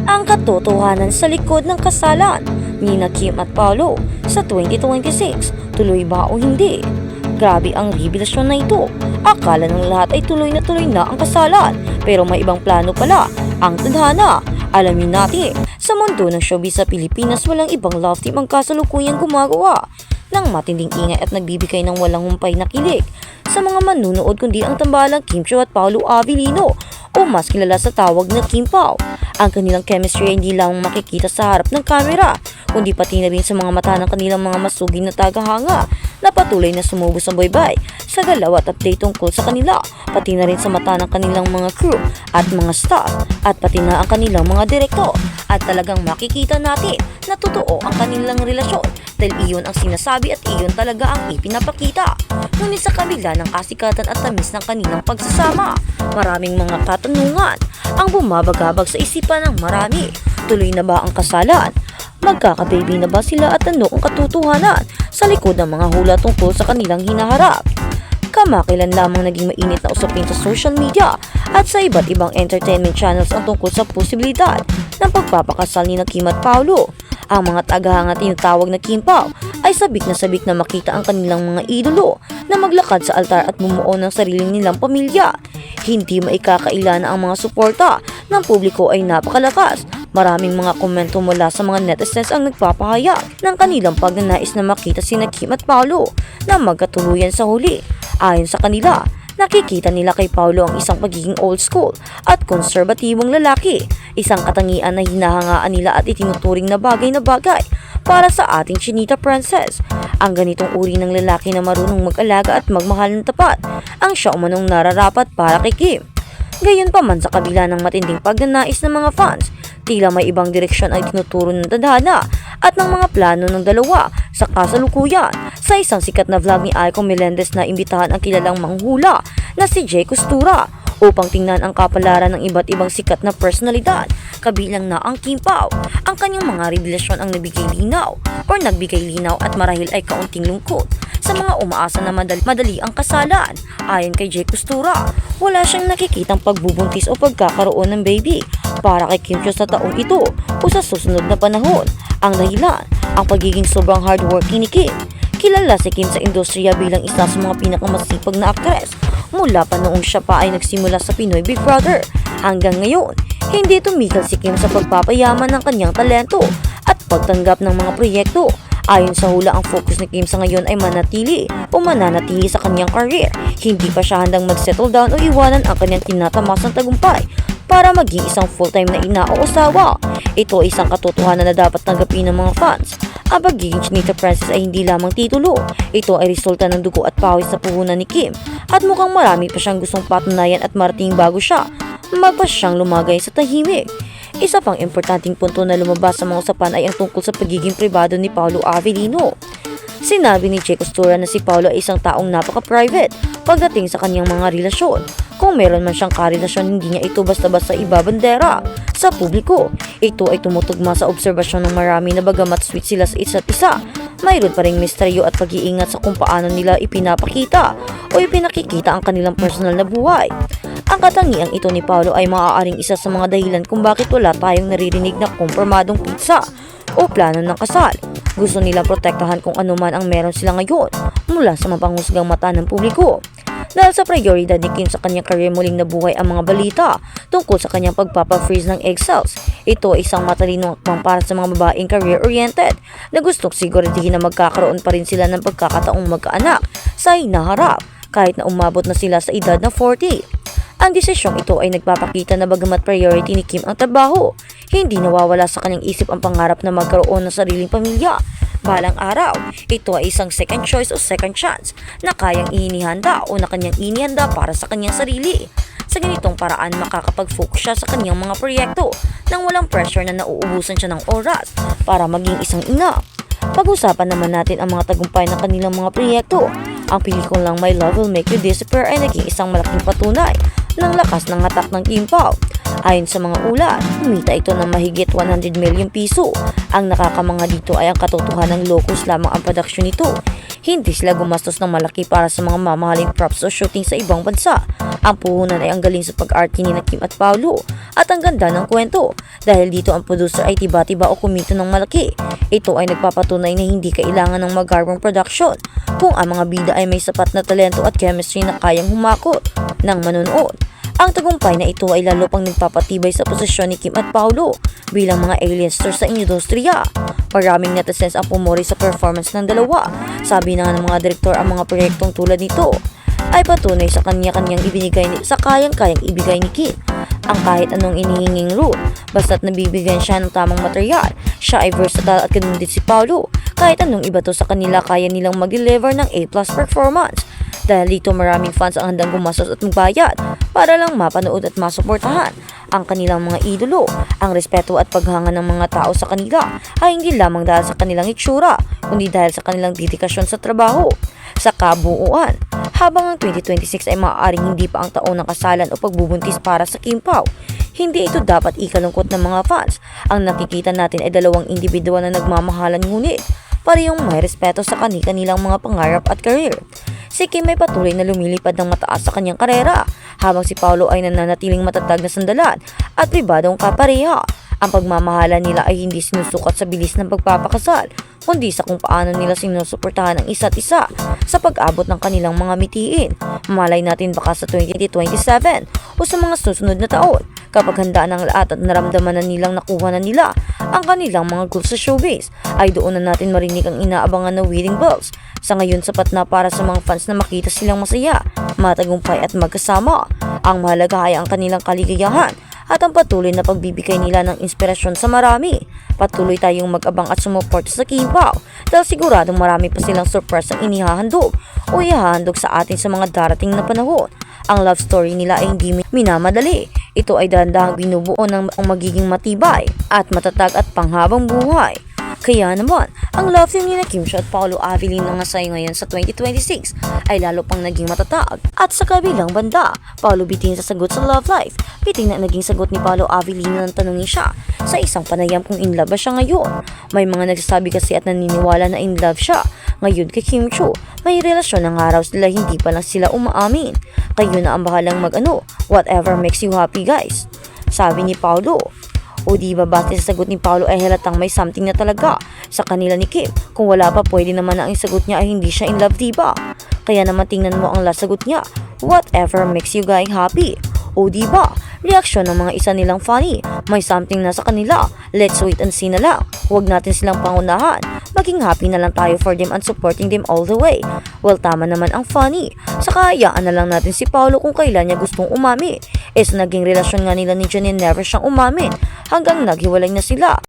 Ang katotohanan sa likod ng kasalan ni Kim at Paolo sa 2026, tuloy ba o hindi? Grabe ang revelasyon na ito. Akala ng lahat ay tuloy na ang kasalan, pero may ibang plano pala ang tadhana. Alamin natin, sa mundo ng showbiz sa Pilipinas, walang ibang love team ang kasalukuyang gumagawa ng matinding ingay at nagbibigay ng walang humpay na kilig sa mga manunood, kundi ang tambalang Kim Chiu at Paolo Avellino, o mas kilala sa tawag na Kim Pao. Ang kanilang chemistry ay hindi lamang makikita sa harap ng kamera, kundi pati na rin sa mga mata ng kanilang mga masugid na tagahanga na patuloy na sumubos sa baybay sa galaw at update tungkol sa kanila, pati na rin sa mata ng kanilang mga crew at mga staff, at pati na ang kanilang mga direktor. At talagang makikita natin na totoo ang kanilang relasyon dahil iyon ang sinasabi at iyon talaga ang ipinapakita. Ngunit sa kabila ng kasikatan at tamis ng kanilang pagsasama, maraming mga katanungan ang bumabagabag sa isipan ng marami. Tuloy na ba ang kasalan? Magkakababy na ba sila at ano ang katotohanan sa likod ng mga hula tungkol sa kanilang hinaharap? Kamakailan lamang naging mainit na usapin sa social media at sa iba't ibang entertainment channels ang tungkol sa posibilidad ng pagpapakasal ni Kim at Paolo. Ang mga tagahanga tinatawag na Kim Pao ay sabik na makita ang kanilang mga idolo na maglakad sa altar at bumuo ng sarili nilang pamilya. Hindi maikakaila na ang mga suporta ng publiko ay napakalakas. Maraming mga komento mula sa mga netizens ang nagpapahayag ng kanilang pagnanais na makita sina Kim at Paolo na magkatuluyan sa huli. Ayon sa kanila, nakikita nila kay Paolo ang isang pagiging old school at konserbatibong lalaki, isang katangian na hinahangaan nila at itinuturing na bagay para sa ating Chinita Princess. Ang ganitong uri ng lalaki na marunong mag-alaga at magmahal ng tapat ang siya umanong nararapat para kay Kim. Gayunpaman, sa kabila ng matinding pagnanais ng mga fans, tila may ibang direksyon ay tinuturo ng tadhana at ng mga plano ng dalawa sa kasalukuyan. Sa isang sikat na vlog ni Aiko Melendez na imbitahan ang kilalang manghula na si Jay Costura upang tingnan ang kapalaran ng iba't ibang sikat na personalidad, kabilang na ang Kim Pao. Ang kanyang mga revelasyon ang nagbigay linaw at marahil ay kaunting lungkot sa mga umaasa na madali ang kasalan. Ayon kay Jay Costura, wala siyang nakikitang pagbubuntis o pagkakaroon ng baby para kay Kim Chiu sa taong ito o sa susunod na panahon. Ang dahilan, ang pagiging sobrang hardworking ni Kim. Kilala si Kim sa industriya bilang isa sa mga pinakamasipag na aktres mula pa noong siya pa ay nagsimula sa Pinoy Big Brother. Hanggang ngayon, hindi tumigil si Kim sa pagpapayaman ng kanyang talento at pagtanggap ng mga proyekto. Ayon sa hula, ang focus ni Kim sa ngayon ay mananatili sa kanyang career. Hindi pa siya handang mag-settle down o iwanan ang kanyang tinatamasang tagumpay para maging isang full-time na ina o asawa. Ito ay isang katotohanan na dapat tanggapin ng mga fans. Ang pagiging Chinita Princess ay hindi lamang titulo. Ito ay resulta ng dugo at pawis sa puhunan ni Kim at mukhang marami pa siyang gustong patunayan at marating bago siya magpasyang lumagay sa tahimik. Isa pang importanteng punto na lumabas sa mga usapan ay ang tungkol sa pagiging pribado ni Paolo Avellino. Sinabi ni Jay Costura na si Paolo ay isang taong napaka-private pagdating sa kanyang mga relasyon. Kung meron man siyang karelasyon, hindi niya ito basta-basta ibabandera sa publiko. Ito ay tumutugma sa obserbasyon ng marami na bagamat sweet sila sa isa't isa, mayroon pa ring misteryo at pag-iingat sa kung paano nila ipinapakita o ipinakikita ang kanilang personal na buhay. Ang katangiang ito ni Paolo ay maaaring isa sa mga dahilan kung bakit wala tayong naririnig na kumpirmadong pizza o plano ng kasal. Gusto nilang protektahan kung ano man ang meron sila ngayon mula sa mapanghusgang mata ng publiko. Dahil sa prioridad ni Kim sa kanyang career, muling nabuhay ang mga balita tungkol sa kanyang pagpapafreeze ng egg cells. Ito ay isang matalinong hakbang para sa mga babaeng career-oriented na gustong siguraduhin na magkakaroon pa rin sila ng pagkakataong magkaanak sa hinaharap kahit na umabot na sila sa edad na 40. Ang desisyong ito ay nagpapakita na bagamat priority ni Kim ang trabaho, hindi nawawala sa kanyang isip ang pangarap na magkaroon ng sariling pamilya. Balang araw, ito ay isang second choice o second chance na kanyang inihanda para sa kanyang sarili. Sa ganitong paraan, makakapag-focus siya sa kanyang mga proyekto nang walang pressure na nauubusan siya ng oras para maging isang ina. Pag-usapan naman natin ang mga tagumpay ng kanilang mga proyekto. Ang pelikulang My Love Will Make You Disappear ay naging isang malaking patunay ng lakas ng hatak ng Kim Pao. Ayon sa mga ulat, kumita ito ng mahigit 100 million piso. Ang nakakamanga dito ay ang katotohanan ng locos lamang ang production nito. Hindi sila gumastos ng malaki para sa mga mamahaling props o shooting sa ibang bansa. Ang puhunan ay ang galing sa pag-arte ni Kim at Paolo at ang ganda ng kwento. Dahil dito ang producer ay tiba-tiba o kumita ng malaki. Ito ay nagpapatunay na hindi kailangan ng magarbong production kung ang mga bida ay may sapat na talento at chemistry na kayang humakot ng manonood. Ang tagumpay na ito ay lalo pang nagpapatibay sa posisyon ni Kim at Paolo bilang mga alien stars sa industriya. Maraming netizens ang pumuri sa performance ng dalawa. Sabi na nga ng mga direktor ang mga proyektong tulad nito ay patunay sa kanya-kanyang kayang-kayang ibigay ni Kim ang kahit anong inihinging role. Basta't nabibigyan siya ng tamang material, siya ay versatile at ganun din si Paolo. Kahit anong iba to sa kanila, kaya nilang mag-deliver ng A+ performance. Dahil dito maraming fans ang handang gumastos at magbayad para lang mapanood at masuportahan ang kanilang mga idolo. Ang respeto at paghanga ng mga tao sa kanila ay hindi lamang dahil sa kanilang itsura, kundi dahil sa kanilang dedikasyon sa trabaho. Sa kabuuan, habang ang 2026 ay maaaring hindi pa ang taon ng kasalan o pagbubuntis para sa Kim Pao, hindi ito dapat ikalungkot ng mga fans. Ang nakikita natin ay dalawang individual na nagmamahalan, ngunit parehong may respeto sa kanilang mga pangarap at career. Si Kim ay patuloy na lumilipad ng mataas sa kanyang karera, habang si Paolo ay nananatiling matatag na sandalan at pribadong kapareha. Ang pagmamahalan nila ay hindi sinusukat sa bilis ng pagpapakasal, kundi sa kung paano nila sinusuportahan ang isa't isa sa pag-abot ng kanilang mga mitiin. Malay natin baka sa 2027 o sa mga susunod na taon, kapag handa ng lahat at naramdaman na nilang nakuha na nila ang kanilang mga goals sa showbiz, ay doon na natin marinig ang inaabangan na wedding bells. Sa ngayon, sapat na para sa mga fans na makita silang masaya, matagumpay at magkasama. Ang mahalaga ay ang kanilang kaligayahan at ang patuloy na pagbibigay nila ng inspirasyon sa marami. Patuloy tayong mag-abang at sumuporta sa Kim Pao dahil siguradong marami pa silang surprise ang inihahandog o ihahandog sa atin sa mga darating na panahon. Ang love story nila ay hindi minamadali. Ito ay dahan-dahang binubuo ng magiging matibay at matatag at panghabang buhay. Kaya naman, ang love team ni Kim Chiu at Paolo Avellino nga sa ngayon sa 2026 ay lalo pang naging matatag. At sa kabilang banda, Paolo bitin sa sagot sa love life. Bitin na naging sagot ni Paolo Avellino nang tanungin siya sa isang panayam kung in love ba siya ngayon. May mga nagsasabi kasi at naniniwala na in love siya ngayon kay Kim Chiu. May relasyon ng araw sila, hindi pa lang sila umaamin. Kayo na ang bahalang whatever makes you happy, guys. Sabi ni Paolo. O diba base sa sagot ni Paolo ay halatang may something na talaga sa kanila ni Kim. Kung wala pa, pwede naman na ang sagot niya ay hindi siya in love, diba? Kaya naman tingnan mo ang last sagot niya, whatever makes you guys happy. O diba, reaksyon ng mga isa nilang funny, may something na sa kanila. Let's wait and see na lang. Huwag natin silang pangunahan. Maging happy na lang tayo for them and supporting them all the way. Well, tama naman ang funny. Saka hayaan na lang natin si Paolo kung kailan niya gustong umami. Naging relasyon nga nila ni Janine, never siyang umamin hanggang naghiwalay na sila.